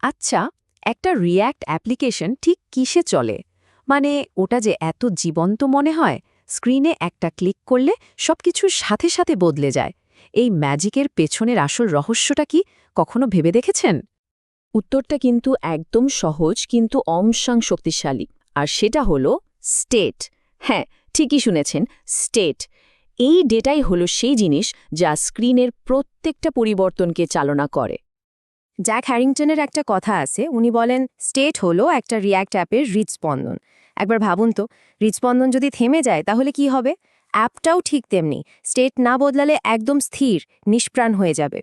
আচ্ছা, একটা react application ঠিক কিসে চলে? মানে ওটা যে এত জীবন্ত মনে হয়, স্ক্রিনে একটা ক্লিক করলে সবকিছুর সাথে সাথে বদলে যায়। এই ম্যাজিকের পেছনের আসল রহস্যটা কি কখনো ভেবে দেখেছেন? উত্তরটা কিন্তু একদম সহজ কিন্তু অমসাং শক্তিশালী। আর সেটা হলো স্টেট। হ্যাঁ, ঠিকই শুনেছেন, স্টেট। এই ডেটাই হলো সেই জিনিস যা স্ক্রিনের প্রত্যেকটা পরিবর্তনকে চালনা করে। জ্যাক হ্যারিংটনের একটা কথা আছে, উনি বলেন স্টেট হলো একটা রিয়্যাক্ট অ্যাপের হৃদস্পন্দন। একবার ভাবুন তো, হৃদস্পন্দন যদি থেমে যায় তাহলে কি হবে? অ্যাপটাও ঠিক তেমনি, স্টেট না বদলালে একদম স্থির, নিষ্প্রাণ হয়ে যাবে।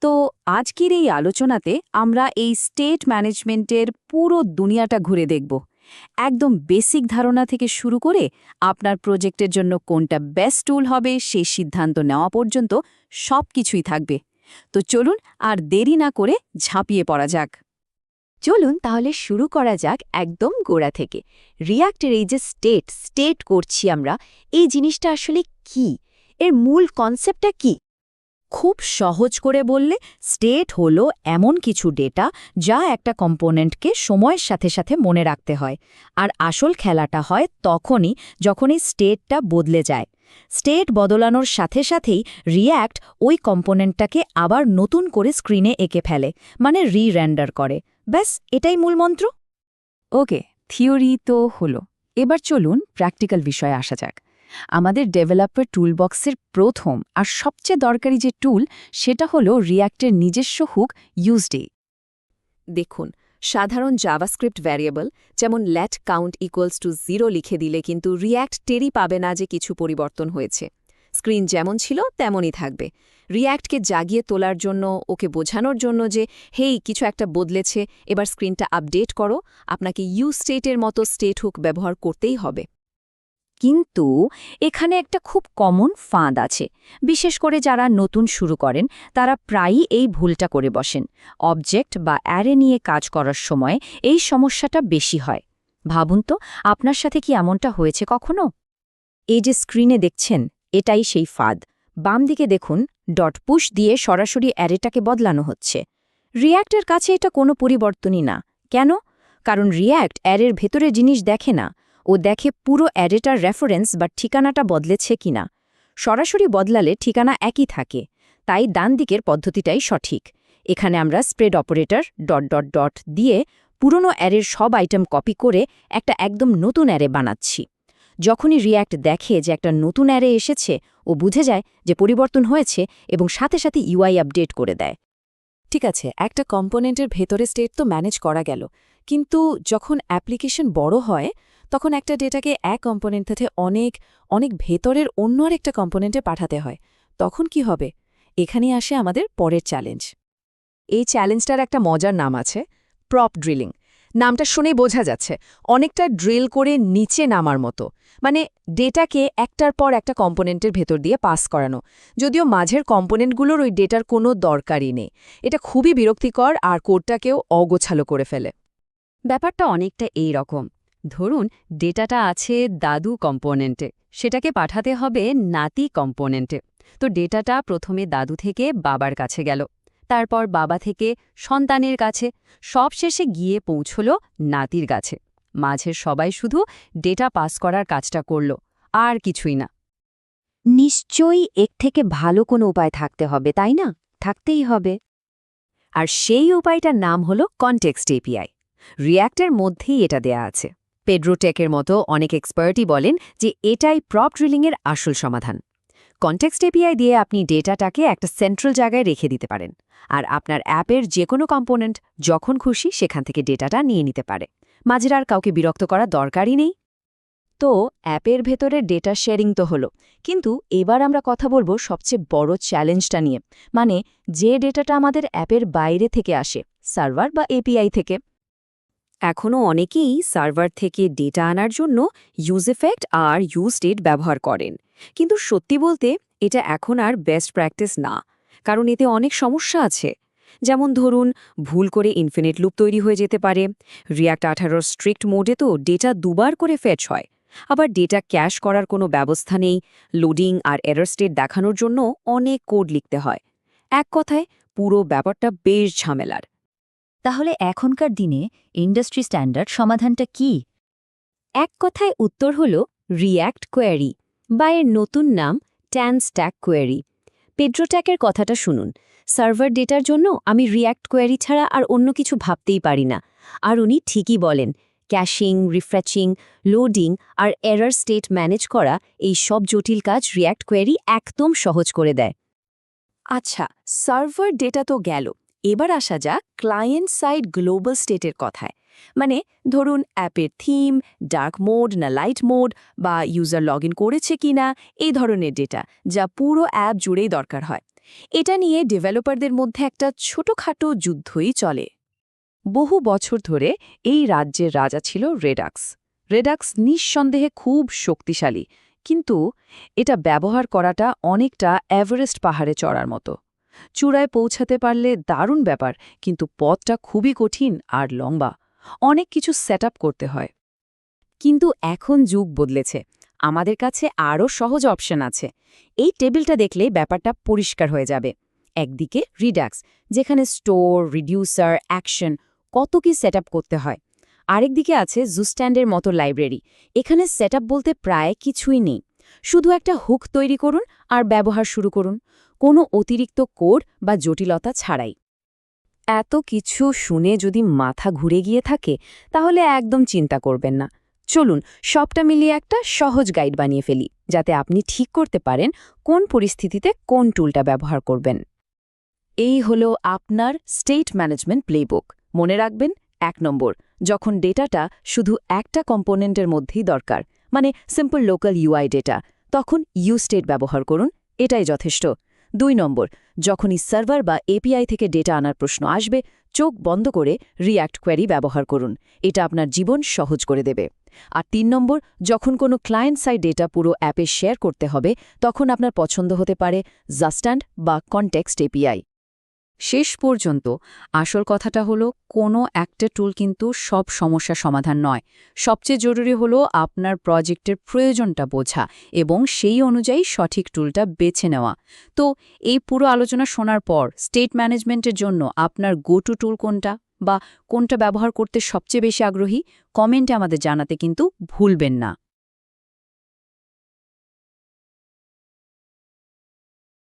তো আজকের এই আলোচনাতে আমরা এই স্টেট ম্যানেজমেন্টের পুরো দুনিয়াটা ঘুরে দেখব। একদম বেসিক ধারণা থেকে শুরু করে আপনার প্রজেক্টের জন্য কোনটা বেস্ট টুল হবে সেই সিদ্ধান্ত নেওয়া পর্যন্ত সব কিছুই থাকবে। তো চলুন আর দেরি না করে ঝাঁপিয়ে পড়া যাক। চলুন তাহলে শুরু করা যাক একদম গোড়া থেকে। রিয়্যাক্টের এই যে স্টেট করছি আমরা, এই জিনিসটা আসলে কি? এর মূল কনসেপ্টটা কি? খুব সহজ করে বললে, স্টেট হলো এমন কিছু ডেটা যা একটা কম্পোনেন্টকে সময়ের সাথে সাথে মনে রাখতে হয়। আর আসল খেলাটা হয় তখনই যখন এই স্টেটটা বদলে যায়। স্টেট বদলানোর সাথে সাথেই রিয়্যাক্ট ওই কম্পোনেন্টটাকে আবার নতুন করে স্ক্রিনে এঁকে ফেলে, মানে রি-রেন্ডার করে। ব্যাস, এটাই মূল মন্ত্র। ওকে, থিওরি তো হলো। এবার চলুন প্র্যাকটিক্যাল বিষয়ে আসা যাক। আমাদের ডেভেলপার টুলবক্সের প্রথম আর সবচেয়ে দরকারি যে টুল, সেটা হলো রিয়্যাক্টের নিজস্ব হুক ইউজডে। দেখুন, সাধারণ জাভাস্ক্রিপ্ট ভ্যারিয়েবল যেমন লেট কাউন্ট ইকুয়ালস টু 0 লিখে দিলে কিন্তু রিয়্যাক্ট টেরই পাবে না যে কিছু পরিবর্তন হয়েছে। স্ক্রিন যেমন ছিল তেমনই থাকবে। রিয়্যাক্টকে জাগিয়ে তোলার জন্য, ওকে বোঝানোর জন্য যে হেই কিছু একটা বদলেছে, এবার স্ক্রিনটা আপডেট করো, আপনাকে ইউ স্টেটের মতো স্টেট হুক ব্যবহার করতেই হবে। কিন্তু এখানে একটা খুব কমন ফাঁদ আছে। বিশেষ করে যারা নতুন শুরু করেন, তারা প্রায়ই এই ভুলটা করে বসেন। অবজেক্ট বা অ্যারে নিয়ে কাজ করার সময় এই সমস্যাটা বেশি হয়। ভাবুন তো, আপনার সাথে কি এমনটা হয়েছে কখনো? এই যে স্ক্রিনে দেখছেন, এটাই সেই ফাঁদ। বাম দিকে দেখুন, ডট পুশ দিয়ে সরাসরি অ্যারেটাকে বদলানো হচ্ছে। রিয়্যাক্টের কাছে এটা কোনো পরিবর্তনই না। কেন? কারণ রিয়্যাক্ট অ্যারের ভেতরে জিনিস দেখে না। ও দেখে পুরো অ্যারেটার রেফারেন্স বা ঠিকানাটা বদলেছে কিনা। সরাসরি বদলালে ঠিকানা একই থাকে। তাই ডান দিকের পদ্ধতিটাই সঠিক। এখানে আমরা spread operator dot dot dot দিয়ে পুরনো অ্যারের সব আইটেম কপি করে একটা একদম নতুন অ্যারে বানাচ্ছি। যখনই রিয়্যাক্ট দেখে যে একটা নতুন অ্যারে এসেছে, ও বুঝে যায় যে পরিবর্তন হয়েছে এবং সাথে সাথে ইউআই আপডেট করে দেয়। ঠিক আছে, একটা কম্পোনেন্টের ভেতরে স্টেট তো ম্যানেজ করা গেল, কিন্তু যখন অ্যাপ্লিকেশন বড় হয় তখন একটা ডেটাকে এক কম্পোনেন্ট থেকে অনেক অনেক ভেতরের অন্য আরেকটা কম্পোনেন্টে পাঠাতে হয়, তখন কি হবে? এখানেই আসে আমাদের পরের চ্যালেঞ্জ। এই চ্যালেঞ্জটার একটা মজার নাম আছে, প্রপ ড্রিলিং। নামটা শুনেই বোঝা যাচ্ছে অনেকটা ড্রিল করে নিচে নামার মতো। মানে ডেটাকে একটার পর একটা কম্পোনেন্টের ভেতর দিয়ে পাস করানো, যদিও মাঝের কম্পোনেন্টগুলোর ওই ডেটার কোনো দরকারই নেই। এটা খুবই বিরক্তিকর আর কোডটাকেও অগোছালো করে ফেলে। ব্যাপারটা অনেকটা এই রকম। ধরুন ডেটাটা আছে দাদু কম্পোনেন্টে, সেটাকে পাঠাতে হবে নাতি কম্পোনেন্টে। তো ডেটাটা প্রথমে দাদু থেকে বাবার কাছে গেল, তারপর বাবা থেকে সন্তানের কাছে, সবশেষে গিয়ে পৌঁছল নাতির কাছে। মাঝের সবাই শুধু ডেটা পাস করার কাজটা করল, আর কিছুই না। নিশ্চয়ই এর থেকে ভালো কোনো উপায় থাকতে হবে, তাই না? থাকতেই হবে। আর সেই উপায়টার নাম হলো কনটেক্সট এপিআই। রিয়্যাক্টের মধ্যেই এটা দেয়া আছে। পেড্রোটেকের মতো অনেক এক্সপার্টই বলেন যে এটাই প্রপ ড্রিলিংয়ের আসল সমাধান। কনটেক্সট এপিআই দিয়ে আপনি ডেটাটাকে একটা সেন্ট্রাল জায়গায় রেখে দিতে পারেন, আর আপনার অ্যাপের যে কোনো কম্পোনেন্ট যখন খুশি সেখান থেকে ডেটাটা নিয়ে নিতে পারে। মাঝের আর কাউকে বিরক্ত করার দরকারই নেই। তো অ্যাপের ভেতরে ডেটা শেয়ারিং তো হলো, কিন্তু এবার আমরা কথা বলবো সবচেয়ে বড় চ্যালেঞ্জটা নিয়ে, মানে যে ডেটাটা আমাদের অ্যাপের বাইরে থেকে আসে, সার্ভার বা এপিআই থেকে। এখনও অনেকেই সার্ভার থেকে ডেটা আনার জন্য ইউজএফেক্ট আর ইউস্টেট ব্যবহার করেন, কিন্তু সত্যি বলতে এটা এখন আর বেস্ট প্র্যাকটিস না। কারণ এতে অনেক সমস্যা আছে। যেমন ধরুন, ভুল করে ইনফিনিট লুপ তৈরি হয়ে যেতে পারে। রিয়্যাক্ট 18 স্ট্রিক্ট মোডে তো ডেটা দুবার করে ফেচ হয়। আবার ডেটা ক্যাশ করার কোনো ব্যবস্থা নেই। লোডিং আর এরর স্টেট দেখানোর জন্য অনেক কোড লিখতে হয়। এক কথায় পুরো ব্যাপারটা বেশ ঝামেলার। তাহলে এখনকার দিনে ইন্ডাস্ট্রি স্ট্যান্ডার্ড সমাধানটা কি? এক কথায় উত্তর হল রিয়্যাক্ট কোয়েরি বা এর নতুন নাম ট্যান স্ট্যাক কোয়েরি। পেড্রো ট্যাকের কথাটা শুনুন, সার্ভার ডেটার জন্য আমি রিয়্যাক্ট কোয়েরি ছাড়া আর অন্য কিছু ভাবতেই পারি না। আর উনি ঠিকই বলেন, ক্যাশিং, রিফ্রেশিং, লোডিং আর এরর স্টেট ম্যানেজ করা এই সব জটিল কাজ রিয়্যাক্ট কোয়েরি একদম সহজ করে দেয়। আচ্ছা, সার্ভার ডেটা তো গেল, এবার আসা যাক ক্লায়েন্ট সাইড গ্লোবাল স্টেটের কথায়। মানে ধরুন অ্যাপের থিম, ডার্ক মোড না লাইট মোড, বা ইউজার লগ করেছে কিনা, এই ধরনের ডেটা যা পুরো অ্যাপ জুড়েই দরকার হয়। এটা নিয়ে ডেভেলপারদের মধ্যে একটা ছোটখাটো যুদ্ধই চলে। বহু বছর ধরে এই রাজ্যের রাজা ছিল রেডাক্স। রেডাক্স নিঃসন্দেহে খুব শক্তিশালী, কিন্তু এটা ব্যবহার করাটা অনেকটা এভারেস্ট পাহাড়ে চড়ার মতো। চূড়ায় পৌঁছাতে পারলে দারুণ ব্যাপার, কিন্তু পথটা খুবই কঠিন আর লম্বা। অনেক কিছু সেট করতে হয়। কিন্তু এখন যুগ বদলেছে, আমাদের কাছে আরও সহজ অপশন আছে। এই টেবিলটা দেখলেই ব্যাপারটা পরিষ্কার হয়ে যাবে। একদিকে রিডাক্স, যেখানে স্টোর, রিডিউসার, অ্যাকশন কত কি সেট করতে হয়। আরেকদিকে আছে জুস্ট্যান্ডের মতো লাইব্রেরি, এখানে সেট বলতে প্রায় কিছুই নেই। শুধু একটা হুক তৈরি করুন আর ব্যবহার শুরু করুন, কোনো অতিরিক্ত কোড বা জটিলতা ছাড়াই। এত কিছু শুনে যদি মাথা ঘুরে গিয়ে থাকে, তাহলে একদম চিন্তা করবেন না। চলুন সবটা মিলিয়ে একটা সহজ গাইড বানিয়ে ফেলি, যাতে আপনি ঠিক করতে পারেন কোন পরিস্থিতিতে কোন টুলটা ব্যবহার করবেন। এই হলো আপনার স্টেট ম্যানেজমেন্ট প্লেবুক। মনে রাখবেন, 1 নম্বর, যখন ডেটাটা শুধু একটা কম্পোনেন্টের মধ্যেই দরকার, মানে সিম্পল লোকাল ইউআই ডেটা, তখন ইউ স্টেট ব্যবহার করুন, এটাই যথেষ্ট। 2 নম্বর, যখনই সার্ভার বা এপিআই থেকে ডেটা আনার প্রশ্ন আসবে, চোখ বন্ধ করে রিয়্যাক্ট কোয়েরি ব্যবহার করুন, এটা আপনার জীবন সহজ করে দেবে। আর 3 নম্বর, যখন কোনো ক্লায়েন্ট সাইড ডেটা পুরো অ্যাপে শেয়ার করতে হবে, তখন আপনার পছন্দ হতে পারে জাস্ট্যান্ড বা কনটেক্সট এপিআই। শেষ পর্যন্ত আসল কথাটা হলো, কোনো একটা টুল কিন্তু সব সমস্যা সমাধান নয়। সবচেয়ে জরুরি হলো আপনার প্রজেক্টের প্রয়োজনটা বোঝা এবং সেই অনুযায়ী সঠিক টুলটা বেছে নেওয়া। তো এই পুরো আলোচনা শোনার পর স্টেট ম্যানেজমেন্টের জন্য আপনার গো টু টুল কোনটা, বা কোনটা ব্যবহার করতে সবচেয়ে বেশি আগ্রহী, কমেন্টে আমাদের জানাতে কিন্তু ভুলবেন না।